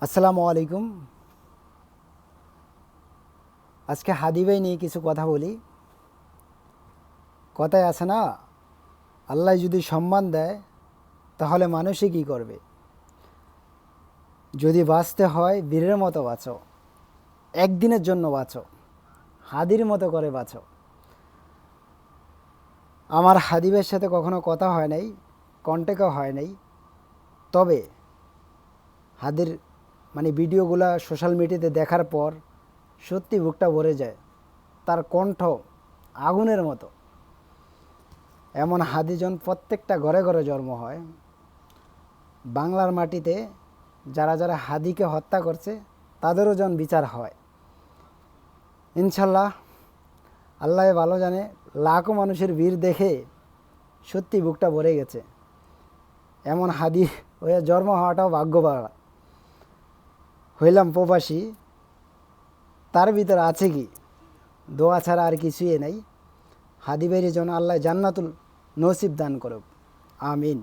আসসালামু আলাইকুম। আজকে হাদি ভাই নিয়ে কিছু কথা বলি। কথায় আছে না, আল্লাহ যদি সম্মান দেয় তাহলে মানুষই কী করবে। যদি বাঁচতে হয় বীরের মতো বাঁচো, একদিনের জন্য বাঁচো, হাদির মতো করে বাঁচো। আমার হাদি ভাইয়ের সাথে কখনো কথা হয় নাই, কন্ট্যাক্টও হয় নাই, তবে হাদির ভিডিওগুলা সোশ্যাল মিডিয়াতে দেখার পর সত্যি বুকটা ভরে যায়। তার কণ্ঠ আগুনের মতো। এমন হাদিজন প্রত্যেকটা ঘরে ঘরে জন্ম হয়। বাংলার মাটিতে যারা যারা হাদিকে হত্যা করছে তাদেরও যেন বিচার হয় ইনশাল্লাহ। আল্লাহ ভালো জানে, লাখো মানুষের ভিড় দেখে সত্যি বুকটা ভরে গেছে। এমন হাদি হয়ে জন্ম হওয়াটাও ভাগ্য পাওয়া। হইলাম প্রবাসী, তার ভিতরে আছে কি দোয়া ছাড়া আর কিছুই নাই। হাদি ভাইয়ের জন্য আল্লাহ জান্নাতুল নসিব দান করুক, আমিন।